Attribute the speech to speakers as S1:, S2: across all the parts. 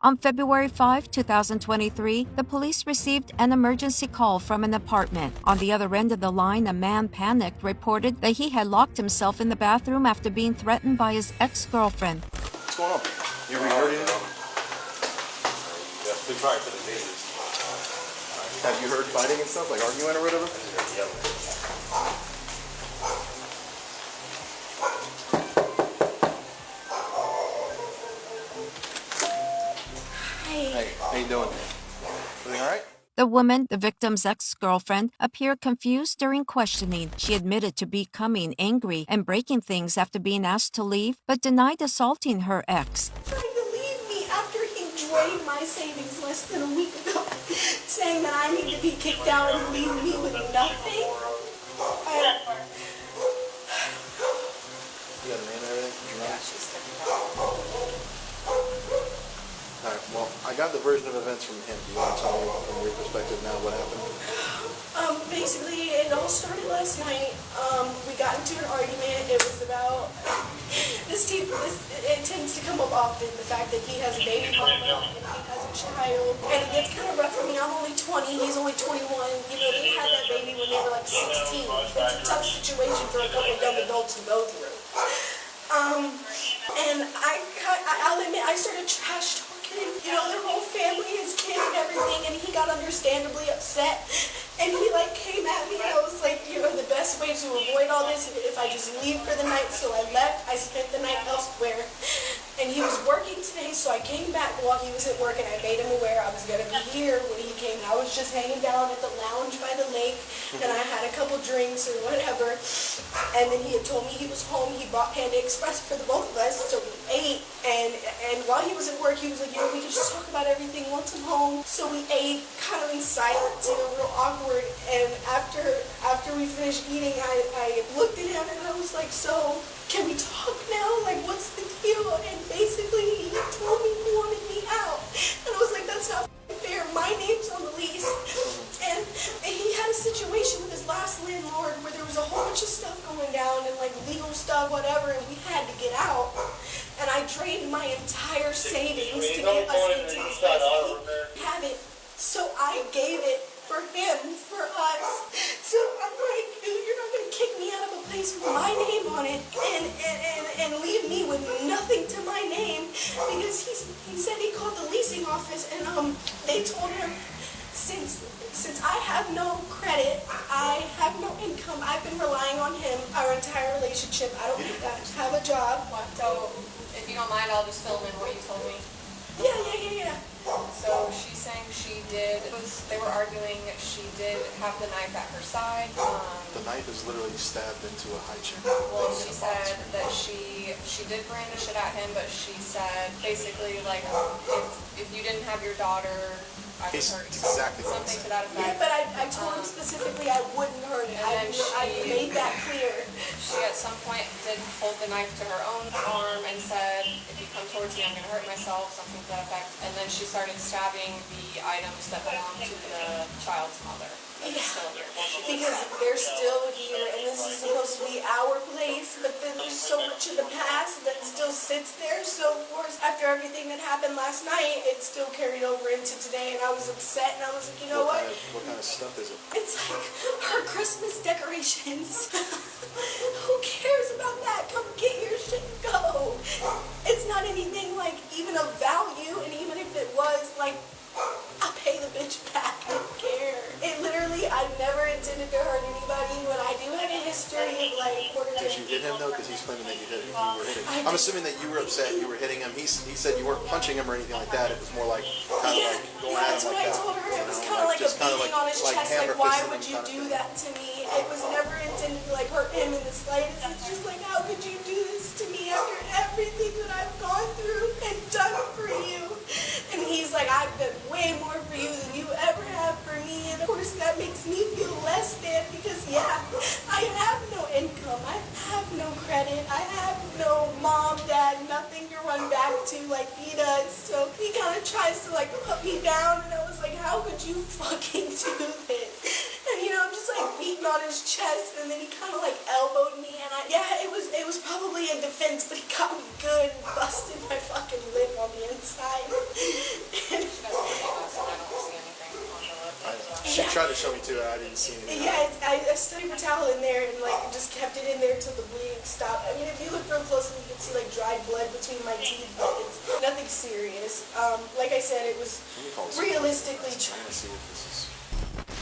S1: On February 5, 2023, the police received an emergency call from an apartment. On the other end of the line, a man panicked, reported that he had locked himself in the bathroom after being threatened by his ex-girlfriend.
S2: What's going on? You heard anything?
S3: Been trying for the days.
S2: Have you heard fighting and stuff, like arguing or whatever? Hey, how you doing? Everything all right?
S1: The woman, the victim's ex-girlfriend, appeared confused during questioning. She admitted to becoming angry and breaking things after being asked to leave, but denied assaulting her ex.
S4: Trying to leave me after he drained my savings less than a week ago, saying that I need to be kicked out and leave me with nothing.
S2: You got a name and everything?
S4: Yeah, she's sticking
S2: Alright, well, I got the version of events from him. Do you want to tell me from your perspective now what happened?
S4: Basically, it all started last night. We got into an argument. It was about it tends to come up often, the fact that he has a baby mama and he has a child. And it gets kind of rough for me. I'm only 20, he's only 21. You know, they had that baby when they were like 16. It's a tough situation for a couple of young adults to go through. And I'll admit, I started trash talking, you know, their whole family, his kid and everything, and he got understandably upset. And he like came at me, and I was like, you know, the best way to avoid all this is if I just leave for the night. So I left, I spent the night elsewhere. And he was working today, so I came back while he was at work, and I made him aware I was going to be here when he came. I was just hanging down at the lounge by the lake, and I had a couple drinks or whatever. And then he had told me he was home. He bought Panda Express for the both of us, so we ate. And while he was at work, he was like, you know, we could just talk about everything once I'm home. So we ate kind of in silence, you know, real awkward. And after we finished eating, I looked at him, and I was like, so can we talk now? Like, what's the deal? And basically, he told me he wanted me out. And I was like, that's not fair. My name's on the lease. And he had a situation with his last landlord where there was a whole bunch of stuff going down and like legal stuff, whatever, and we had to get out. And I drained my entire savings to get us into this place. He had it, so I gave it for him, for us. So I'm like, dude, you're not gonna kick me out of a place with my name on it and leave me with nothing to my name, because he said he called the leasing office, and they told him since I have no credit, I have no income, I've been relying on him our entire relationship. I don't have a job.
S5: So if you don't mind, I'll just fill in what you told me.
S4: Yeah.
S5: So she's saying they were arguing, she did have the knife at her side.
S2: The knife is literally stabbed into a high chair.
S5: Well, she said that she did brandish it at him, but she said basically like, if you didn't have your daughter, I would hurt you.
S2: Exactly.
S5: Something to that effect.
S4: Yeah, but I told him specifically I wouldn't hurt him. I made that clear.
S5: She at some point did hold the knife to her own arm and said, if you come towards me, I'm going to hurt myself, something to that effect. And then she started stabbing the items that belong to the child's mother.
S4: Yeah,
S5: Still here.
S4: because they're still here, and this is supposed to be our place, but then there's so much of the past that still sits there. So of course, after everything that happened last night, it still carried over into today, and I was upset, and I was like, you know what?
S2: What kind of stuff is it?
S4: It's like her Christmas decorations. Who cares about that? Come get your shit and go. It's not anything like even of value, and even if it was, like, I'll pay the bitch back. I don't care. It literally, I never intended to hurt anybody, but I do have a history of like
S2: Did you hit him though? Because he's claiming that you hit him. You were hitting him. I'm assuming that you were upset. You were hitting him. He said you weren't punching him or anything like that. It was more like kind of like going at him like that.
S4: That's what I told her. It was kind of like a beating on his chest. Like, why would you do that to me? It was never intended to like hurt him in the slightest. It's just like, how could you do this to me after everything that I've gone through and done for you? And he's like, I've done way more for you than you ever have for me. And of course that makes me feel less than, because yeah, I have no income. I have no credit. I have no mom, dad, nothing to run back to like he does. So he kind of tries to like put me down, and I was like, how could you fucking do this? And you know, I'm just like beating on his chest, and then he kind of like elbowed me, and it was ends, but he got me good and busted my fucking lip on the inside. And
S5: She doesn't believe us, and I don't see anything on her lip.
S2: She tried to show me too. I didn't see anything.
S4: yeah, I stuck a towel in there and like just kept it in there till the bleeding stopped. I mean, if you look real closely, you can see like dried blood between my teeth, but it's nothing serious. Like I said, it was realistically
S2: Trying to see if this is.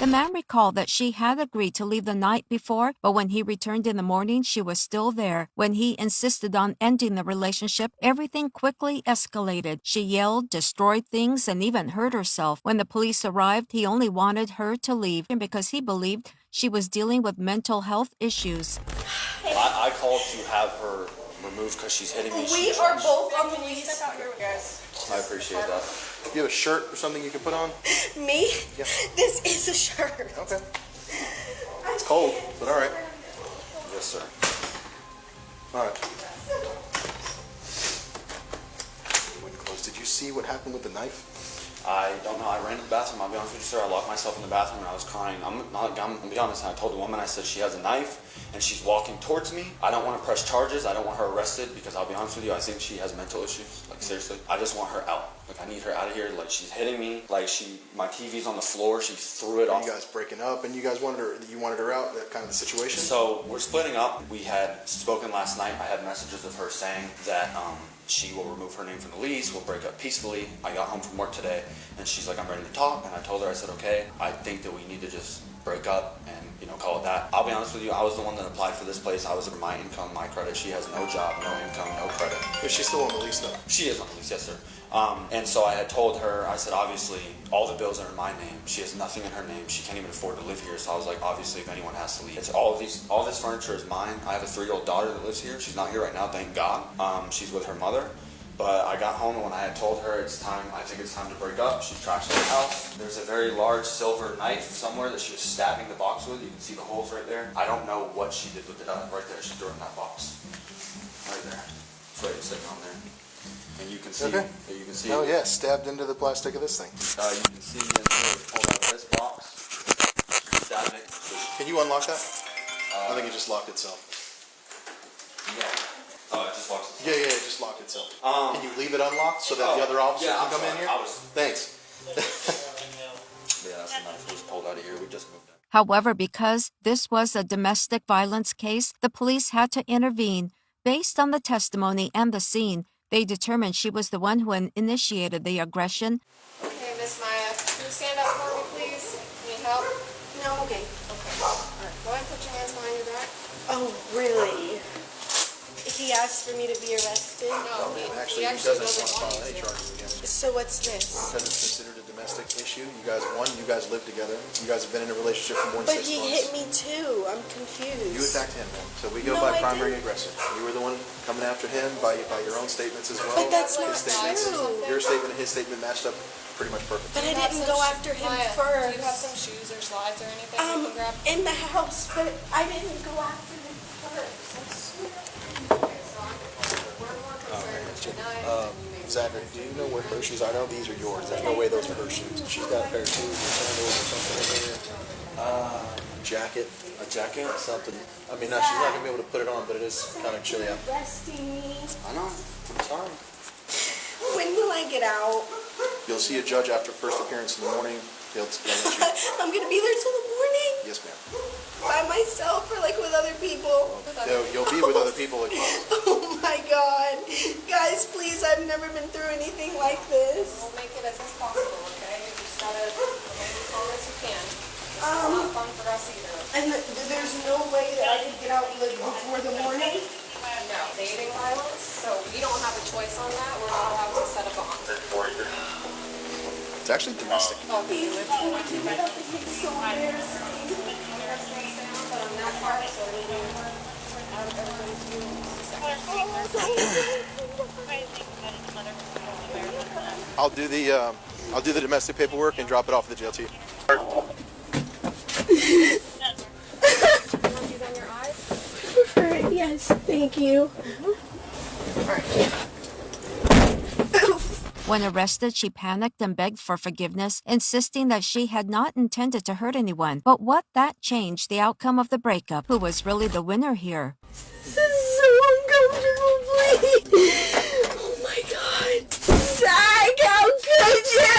S1: The man recalled that she had agreed to leave the night before, but when he returned in the morning, she was still there. When he insisted on ending the relationship, everything quickly escalated. She yelled, destroyed things, and even hurt herself. When the police arrived, he only wanted her to leave because he believed she was dealing with mental health issues.
S3: I called to have her removed because she's hitting me.
S4: we
S3: She's
S4: are
S3: trying-
S4: both on the lease.
S5: Step out here, guys.
S3: I appreciate that.
S2: Do you have a shirt or something you can put on?
S4: Me?
S2: Yeah.
S4: This is a shirt.
S2: Okay. It's cold, but all right.
S3: Yes, sir.
S2: All right. When close, did you see what happened with the knife?
S3: I don't know. I ran to the bathroom. I'll be honest with you, sir. I locked myself in the bathroom and I was crying. I'm gonna be honest. And I told the woman, I said she has a knife and she's walking towards me. I don't want to press charges. I don't want her arrested because I'll be honest with you, I think she has mental issues. Like seriously, I just want her out. Like I need her out of here. Like she's hitting me. Like my TV's on the floor. She threw it off.
S2: You guys breaking up, and you guys wanted her out. That kind of the situation.
S3: So we're splitting up. We had spoken last night. I had messages of her saying that she will remove her name from the lease. We'll break up peacefully. I got home from work today, and she's like, I'm ready to talk. And I told her, I said, okay, I think that we need to just break up and call it that. I'll be honest with you. I was the one that applied for this place. I was my income, my credit. She has no job, no income, no credit.
S2: Is she still on the lease though?
S3: She is on the lease, yes, sir. And so I had told her, I said, obviously, all the bills are in my name. She has nothing in her name. She can't even afford to live here. So I was like, obviously, if anyone has to leave, it's all this furniture is mine. I have a 3-year-old daughter that lives here. She's not here right now, thank God. She's with her mother. But I got home, and when I had told her I think it's time to break up, she trashed the house. There's a very large silver knife somewhere that she was stabbing the box with. You can see the holes right there. I don't know what she did with it. Right there, she threw it in that box. Right there. It's right sitting on there. And you can see,
S2: Okay.
S3: you can see.
S2: Oh yeah, stabbed into the plastic of this thing.
S3: You can see in here, pulled out of this box. Stabbed it.
S2: Can you unlock that? I think it just locked itself.
S3: Yeah. Oh, it just locks itself.
S2: Yeah, it just locked itself. Can you leave it unlocked so that the other officer
S3: yeah,
S2: can
S3: I'm
S2: come in
S3: sorry.
S2: here? Thanks.
S3: Yeah, that's the knife. It was pulled out of here. We just moved it.
S1: However, because this was a domestic violence case, the police had to intervene. Based on the testimony and the scene, they determined she was the one who initiated the aggression.
S5: Okay, Miss Maya, can you stand up for me, please? Need help?
S4: No, okay.
S5: Okay. All right. Go ahead and put your hands behind your back.
S4: Oh, really? He asked for me to be arrested?
S5: No,
S2: Actually,
S5: he
S2: he doesn't
S5: doesn't
S2: want to file
S5: want
S2: any
S5: you to.
S2: charges against you
S4: So what's this?
S2: because it's considered a domestic issue. You guys live together. You guys have been in a relationship for more than
S4: But
S2: 6
S4: he
S2: months.
S4: hit me too. I'm confused.
S2: You attacked him, man. So we go
S4: No,
S2: by
S4: I
S2: primary
S4: didn't.
S2: aggressor. You were the one coming after him by your own statements as well.
S4: But that's not
S2: His statements,
S4: true.
S2: your statement and his statement matched up pretty much perfect.
S4: But I
S5: Do you have
S4: didn't
S5: some
S4: go
S5: sho-
S4: after him
S5: Maya,
S4: first.
S5: Do you have some shoes or slides or anything you can grab?
S4: In the house, but I didn't go after him first. I swear.
S5: Okay, so we're more concerned with your knife and you may
S2: Zachary, do you know where her shoes are? I know these are yours. There's no way those are her shoes. She's got a pair of shoes or sandals or something in there. Jacket.
S3: A jacket?
S2: Something. I mean, no, she's not going to be able to put it on, but it is kind of chilly out.
S4: Arresting me.
S3: I know. I'm sorry.
S4: When will I get out?
S2: You'll see a judge after first appearance in the morning. They'll let you.
S4: I'm gonna be there till the morning
S2: Yes, ma'am.
S4: by myself or like with other people.
S2: You'll be with other people.
S4: Oh my God, guys, please! I've never been through anything like this.
S5: We'll make it as possible, okay? You just gotta remain as calm as you can. It's not fun for us either.
S4: And there's no way that I could get out like before the morning.
S5: No, dating violence, so we don't have a choice on that. We're not allowed to set a bond.
S2: It's actually domestic.
S5: Okay,
S4: Please,
S5: let's
S4: can
S5: go
S4: you keep it up? It's so embarrassing.
S5: but on that part, so we do everybody's view.
S2: I'll do the domestic paperwork and drop it off at the jail to you.
S5: You want these on your eyes?
S4: Prefer it, yes, thank you.
S1: When arrested, she panicked and begged for forgiveness, insisting that she had not intended to hurt anyone. But what that changed the outcome of the breakup? Who was really the winner here?
S4: This is so uncomfortable, Oh my god. Zach, how could you?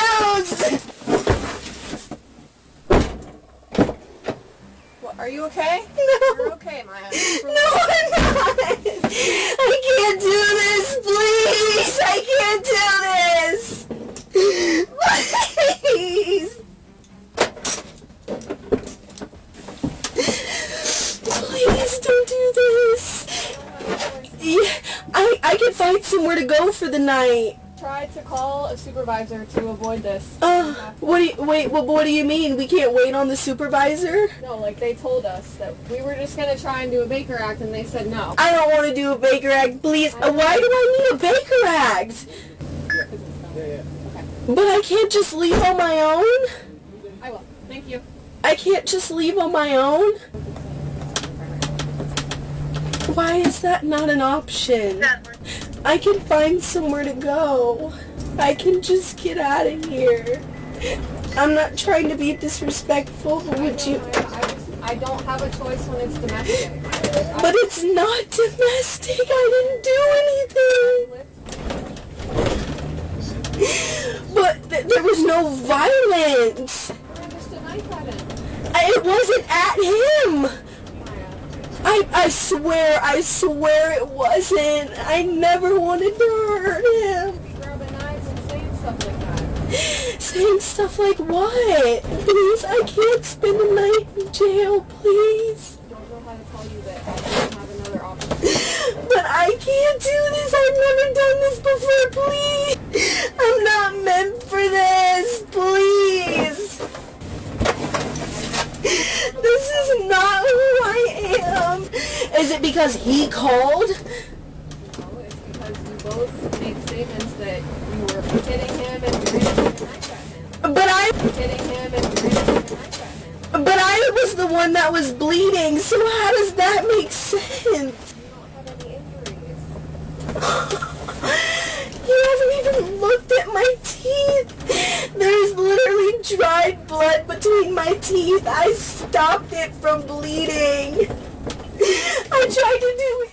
S5: What, are you okay?
S4: No.
S5: You're okay, Maya.
S4: No, I'm not. I can't do this, please. I can't do this. Please. Please don't do this. Yeah, I can find somewhere to go for the night.
S5: Try to call a supervisor to avoid this.
S4: What do you mean? We can't wait on the supervisor?
S5: No, like they told us that we were just gonna try and do a Baker Act, and they said no.
S4: I don't want to do a Baker Act, please. Why do I need a Baker Act? But I can't just leave on my own?
S5: I will. Thank you.
S4: I can't just leave on my own? Why is that not an option? I can find somewhere to go. I can just get out of here. I'm not trying to be disrespectful, but would you...
S5: I don't have a choice when it's domestic.
S4: But it's not domestic. I didn't do anything. But there was no violence.
S5: Just a knife at him.
S4: It wasn't at him. I swear it wasn't. I never wanted to hurt him.
S5: Grabbing knives and saying stuff like that.
S4: Saying stuff like what? Please, I can't spend the night in jail, please.
S5: I don't know how to tell you that I don't have another option.
S4: But I can't do this. I've never done this before, please. I'm not meant for this, please. This is not who I am. Is it because he called?
S5: No, it's because you both made statements that you were hitting him and you were hitting a knife at him.
S4: But I...
S5: Hitting him and you were hitting a knife at him.
S4: But I was the one that was bleeding, so how does that make sense?
S5: You don't have any injuries.
S4: You haven't even looked at my teeth. There's literally dried blood between my teeth. I stopped it from bleeding. I tried to do